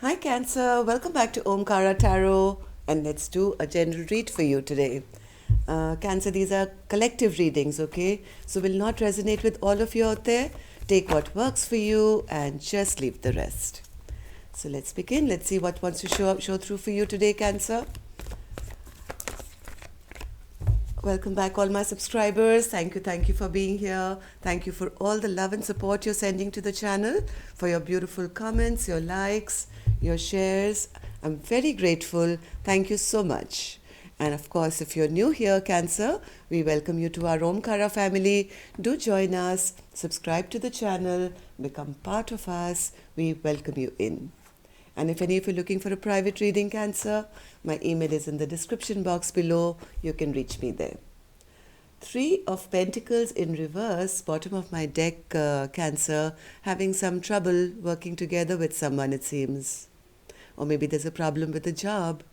Hi Cancer, welcome back to Omkara Tarot, and let's do a general read for you today. Cancer, these are collective readings, okay? So will not resonate with all of you out there. Take what works for you and just leave the rest. So let's begin. Let's see what wants to show through for you today, Cancer. Welcome back, all my subscribers. Thank you for being here. Thank you for all the love and support you're sending to the channel, for your beautiful comments, your likes, your shares. I'm very grateful. Thank you so much. And of course, if you're new here, Cancer, we welcome you to our Omkara family. Do join us, subscribe to the channel, become part of us. We welcome you in. And if any of you are looking for a private reading, Cancer, my email is in the description box below. You can reach me there. Three of Pentacles in reverse, bottom of my deck, Cancer, having some trouble working together with someone, it seems. Or maybe there's a problem with the job.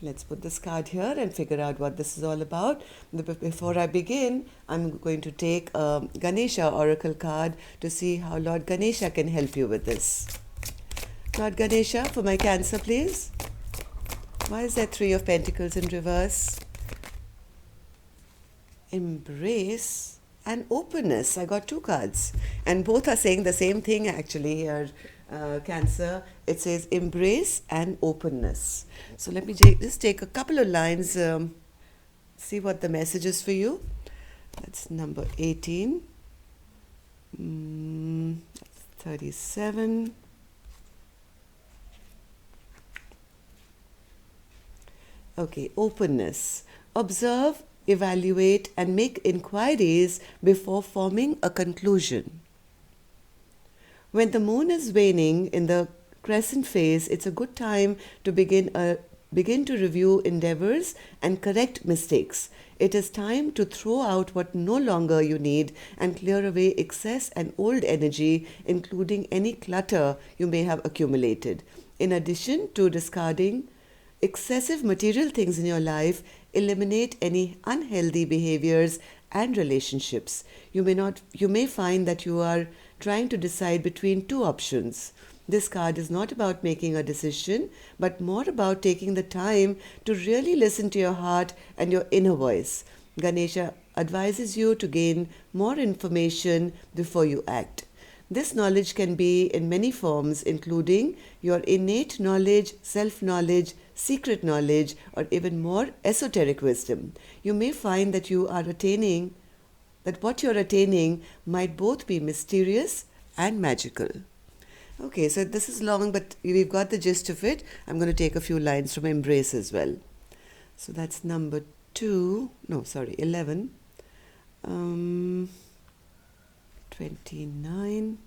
Let's put this card here and figure out what this is all about. Before I begin, I'm going to take a Ganesha Oracle card to see how Lord Ganesha can help you with this. Lord Ganesha, for my Cancer, please. Why is there Three of Pentacles in reverse? Embrace and openness. I got two cards. And both are saying the same thing actually here, Cancer. It says embrace and openness. So let me just take a couple of lines, see what the message is for you. That's number 18. 37. Okay, openness. Observe, evaluate, and make inquiries before forming a conclusion. When the moon is waning in the crescent phase, it's a good time to begin to review endeavors and correct mistakes. It is time to throw out what no longer you need and clear away excess and old energy, including any clutter you may have accumulated. In addition to discarding excessive material things in your life, eliminate any unhealthy behaviors and relationships. You may find that you are trying to decide between two options. This card is not about making a decision, but more about taking the time to really listen to your heart and your inner voice. Ganesha advises you to gain more information before you act. This knowledge can be in many forms, including your innate knowledge, self-knowledge, secret knowledge, or even more esoteric wisdom. You may find that what you're attaining might both be mysterious and magical. Okay, so this is long, but we've got the gist of it. I'm going to take a few lines from Embrace as well. So that's number 11. 29.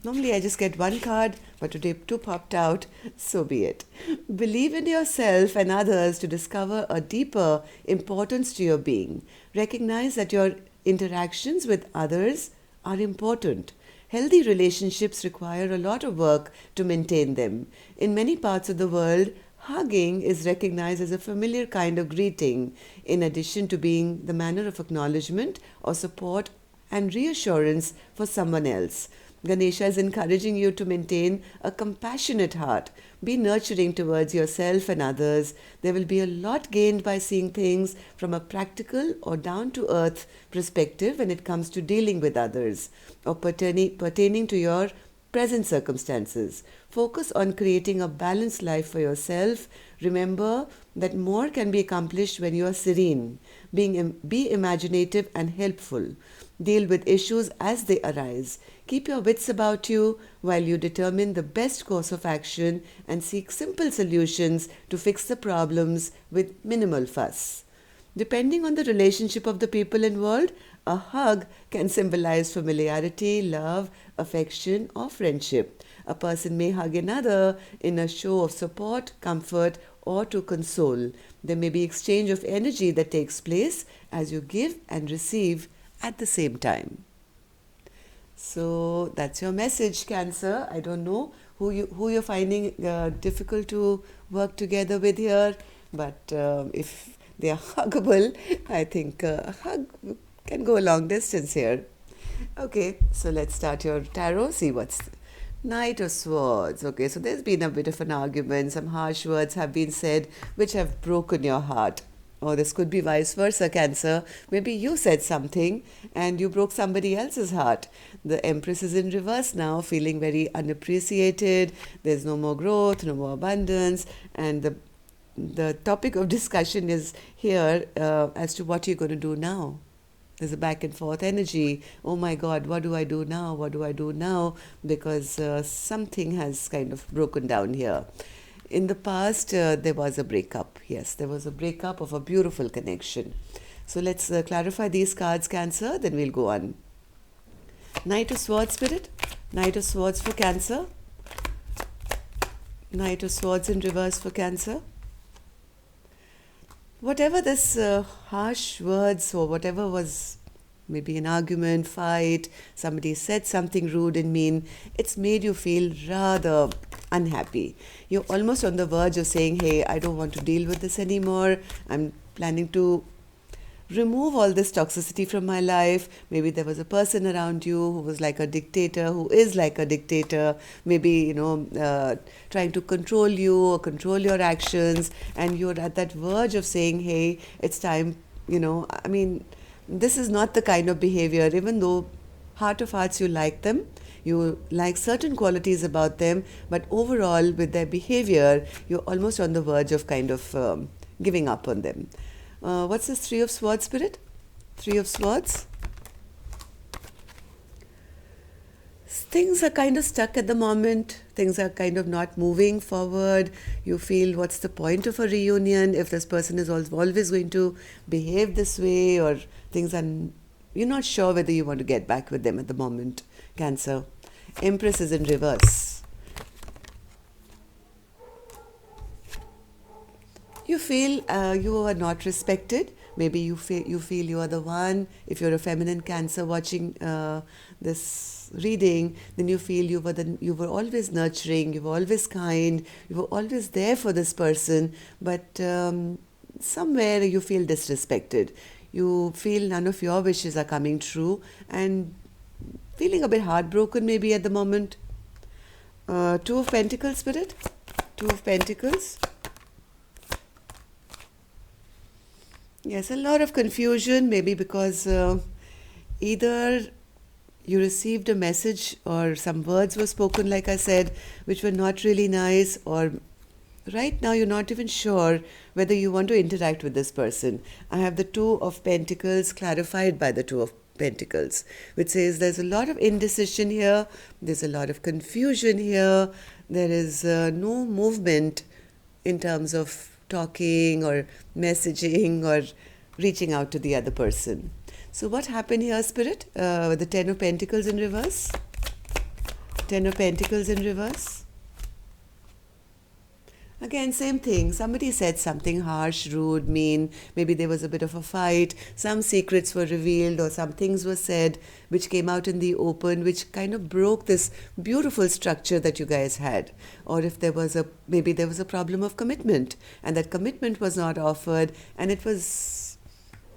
Normally I just get one card, but today two popped out, so be it. Believe in yourself and others to discover a deeper importance to your being. Recognize that your interactions with others are important. Healthy relationships require a lot of work to maintain them. In many parts of the world, hugging is recognized as a familiar kind of greeting, in addition to being the manner of acknowledgement or support and reassurance for someone else. Ganesha is encouraging you to maintain a compassionate heart. Be nurturing towards yourself and others. There will be a lot gained by seeing things from a practical or down-to-earth perspective when it comes to dealing with others or pertaining to your present circumstances. Focus on creating a balanced life for yourself. Remember that more can be accomplished when you are serene. Be imaginative and helpful. Deal with issues as they arise. Keep your wits about you while you determine the best course of action and seek simple solutions to fix the problems with minimal fuss. Depending on the relationship of the people involved, a hug can symbolize familiarity, love, affection, or friendship. A person may hug another in a show of support, comfort, or to console. There may be exchange of energy that takes place as you give and receive at the same time. So that's your message, Cancer. I don't know who you're finding difficult to work together with here, but if they are huggable, I think a hug can go a long distance here. Okay, so let's start your tarot, see what's Knight of Swords. Okay, so there's been a bit of an argument. Some harsh words have been said which have broken your heart. Or this could be vice versa, Cancer. Maybe you said something and you broke somebody else's heart. The Empress is in reverse now, feeling very unappreciated. There's no more growth, no more abundance, and the topic of discussion is here as to what you're going to do now. There's a back and forth energy. Oh my God, what do I do now? What do I do now? Because something has kind of broken down here. In the past, there was a breakup. Yes, there was a breakup of a beautiful connection. So let's clarify these cards, Cancer, then we'll go on. Knight of Swords, Spirit. Knight of Swords for Cancer. Knight of Swords in reverse for Cancer. Whatever this harsh words or whatever was maybe an argument, fight, somebody said something rude and mean, it's made you feel rather unhappy. You're almost on the verge of saying, hey, I don't want to deal with this anymore. I'm planning to remove all this toxicity from my life. Maybe there was a person around you who was like a dictator, who is like a dictator, maybe, trying to control you or control your actions, and you're at that verge of saying, hey, it's time, this is not the kind of behavior, even though heart of hearts you like them, you like certain qualities about them, but overall with their behavior, you're almost on the verge of kind of giving up on them. What's this Three of Swords, Spirit? Three of Swords. Things are kind of stuck at the moment. Things are kind of not moving forward. You feel, what's the point of a reunion if this person is always going to behave this way, or things are, you're not sure whether you want to get back with them at the moment, Cancer. Empress is in reverse. You feel you are not respected. Maybe you feel you are the one. If you're a feminine Cancer watching this reading, then you feel you were always nurturing, you were always kind, you were always there for this person, but somewhere you feel disrespected. You feel none of your wishes are coming true, and feeling a bit heartbroken maybe at the moment. Two of Pentacles, Spirit. Two of Pentacles. Yes, a lot of confusion, maybe because either you received a message or some words were spoken, like I said, which were not really nice, or right now you're not even sure whether you want to interact with this person. I have the Two of Pentacles clarified by the Two of Pentacles, which says there's a lot of indecision here, there's a lot of confusion here, there is no movement in terms of talking or messaging or reaching out to the other person. So what happened here, Spirit, with the Ten of Pentacles in reverse? Ten of Pentacles in reverse. Again, same thing. Somebody said something harsh, rude, mean. Maybe there was a bit of a fight. Some secrets were revealed or some things were said which came out in the open, which kind of broke this beautiful structure that you guys had. Or if maybe there was a problem of commitment, and that commitment was not offered, and it was,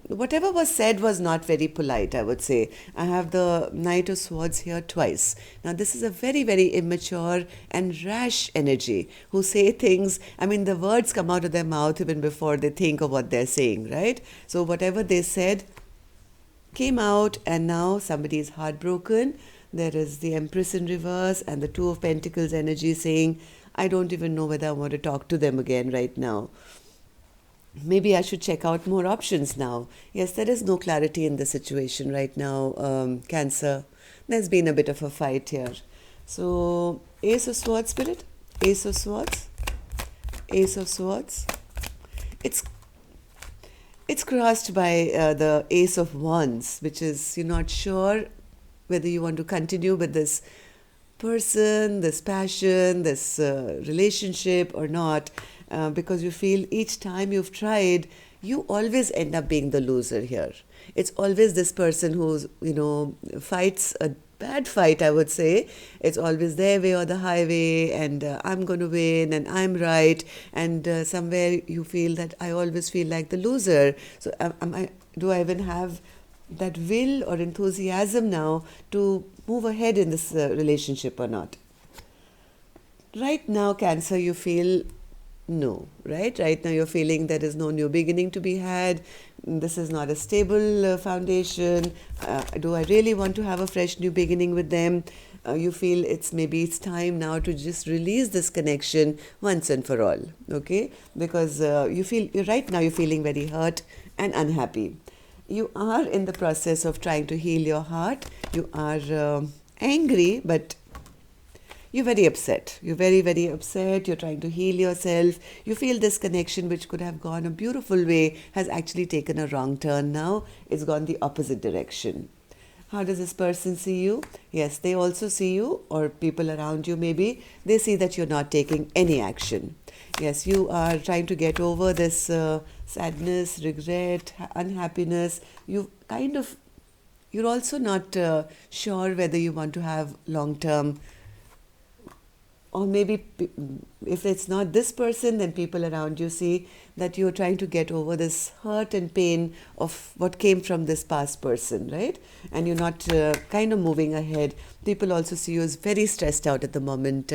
whatever was said was not very polite, I would say. I have the Knight of Swords here twice. Now, this is a very, very immature and rash energy who say things, the words come out of their mouth even before they think of what they're saying, right? So whatever they said came out, and now somebody is heartbroken. There is the Empress in reverse and the Two of Pentacles energy saying, I don't even know whether I want to talk to them again right now. Maybe I should check out more options now. Yes, there is no clarity in the situation right now, Cancer. There's been a bit of a fight here. So, Ace of Swords, Spirit. Ace of Swords. Ace of Swords. It's crossed by the Ace of Wands, which is you're not sure whether you want to continue with this person, this passion, this relationship or not. Because you feel each time you've tried, you always end up being the loser here. It's always this person who's, fights a bad fight, I would say. It's always their way or the highway, and I'm going to win, and I'm right. And somewhere you feel that I always feel like the loser. So do I even have that will or enthusiasm now to move ahead in this relationship or not? Right now, Cancer, you feel no, right? Right now, you're feeling there is no new beginning to be had. This is not a stable foundation. Do I really want to have a fresh new beginning with them? You feel it's time now to just release this connection once and for all, okay? Because you feel right now you're feeling very hurt and unhappy. You are in the process of trying to heal your heart. You are angry, but you're very upset. You're very, very upset. You're trying to heal yourself. You feel this connection, which could have gone a beautiful way, has actually taken a wrong turn now. It's gone the opposite direction. How does this person see you? Yes, they also see you, or people around you maybe. They see that you're not taking any action. Yes, you are trying to get over this sadness, regret, unhappiness. You're also not sure whether you want to have long term, or maybe if it's not this person, then people around you see that you're trying to get over this hurt and pain of what came from this past person, right? And you're not kind of moving ahead. People also see you as very stressed out at the moment,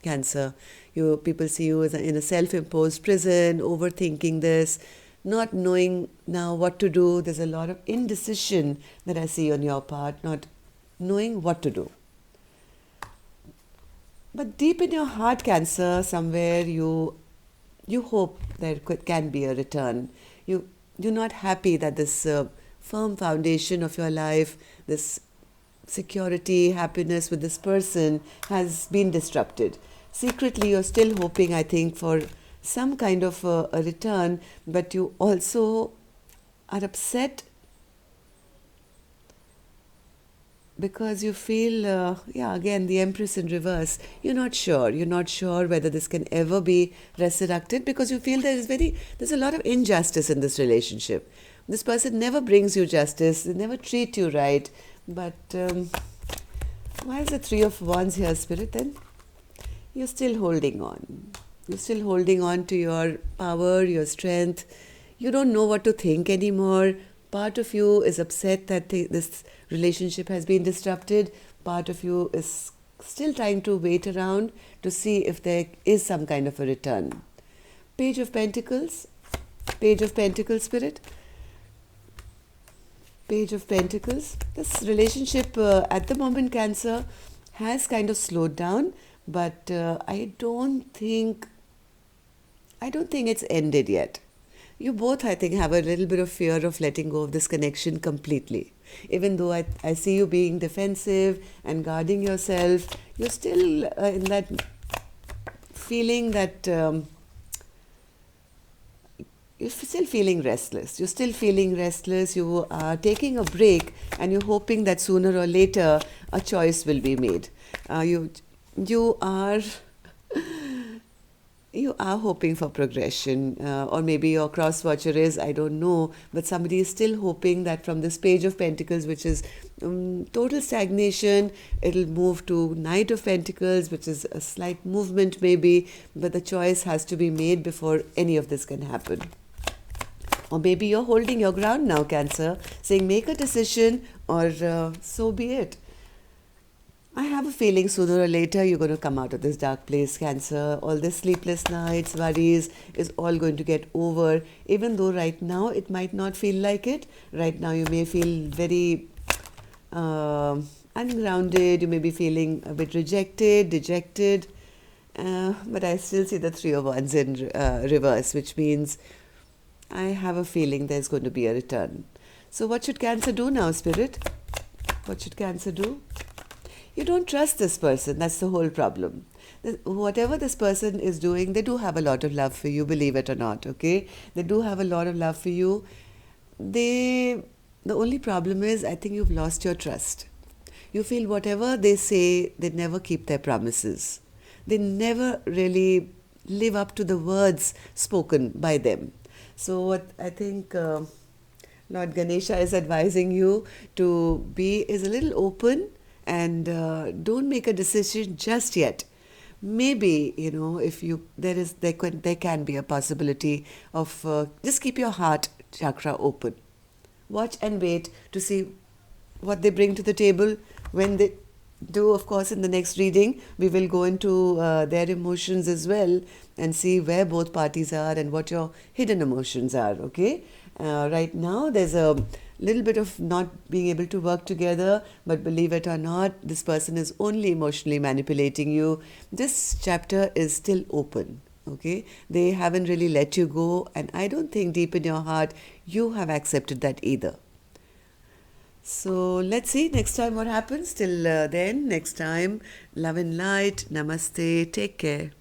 Cancer. People see you as in a self-imposed prison, overthinking this, not knowing now what to do. There's a lot of indecision that I see on your part, not knowing what to do. But deep in your heart, Cancer, somewhere you hope can be a return. You're not happy that this firm foundation of your life, this security, happiness with this person has been disrupted. Secretly, you're still hoping, I think, for some kind of a return, but you also are upset because you feel, again, the Empress in reverse. You're not sure whether this can ever be resurrected, because you feel there's a lot of injustice in this relationship. This person never brings you justice, they never treat you right. But why is the Three of Wands here, Spirit, then? You're still holding on. You're still holding on to your power, your strength. You don't know what to think anymore. Part of you is upset that this relationship has been disrupted. Part of you is still trying to wait around to see if there is some kind of a return. Page of Pentacles. Page of Pentacles, Spirit. Page of Pentacles. This relationship at the moment, Cancer, has kind of slowed down, but I don't think it's ended yet. You both, I think, have a little bit of fear of letting go of this connection completely. Even though I see you being defensive and guarding yourself, you're still in that feeling that you're still feeling restless. You're still feeling restless. You are taking a break, and you're hoping that sooner or later a choice will be made. You are hoping for progression, or maybe your cross watcher is, I don't know, but somebody is still hoping that from this Page of Pentacles, which is total stagnation, it'll move to Knight of Pentacles, which is a slight movement maybe, but the choice has to be made before any of this can happen. Or maybe you're holding your ground now, Cancer, saying make a decision, or so be it. I have a feeling sooner or later you're going to come out of this dark place, Cancer. All this sleepless nights, worries is all going to get over. Even though right now it might not feel like it. Right now you may feel very ungrounded. You may be feeling a bit rejected, dejected. But I still see the Three of Wands in reverse, which means I have a feeling there's going to be a return. So what should Cancer do now, Spirit? What should Cancer do? You don't trust this person. That's the whole problem. Whatever this person is doing, they do have a lot of love for you, believe it or not, okay? They do have a lot of love for you. The only problem is, I think you've lost your trust. You feel whatever they say, they never keep their promises. They never really live up to the words spoken by them. So what I think Lord Ganesha is advising you to be is a little open, and don't make a decision just yet. Maybe, if there can be a possibility of just keep your heart chakra open. Watch and wait to see what they bring to the table when they do, of course, in the next reading, we will go into their emotions as well and see where both parties are and what your hidden emotions are, okay? Right now, there's a little bit of not being able to work together, but believe it or not, this person is only emotionally manipulating you. This chapter is still open, okay? They haven't really let you go, and I don't think deep in your heart you have accepted that either. So let's see next time what happens. Till then, next time, love and light. Namaste. Take care.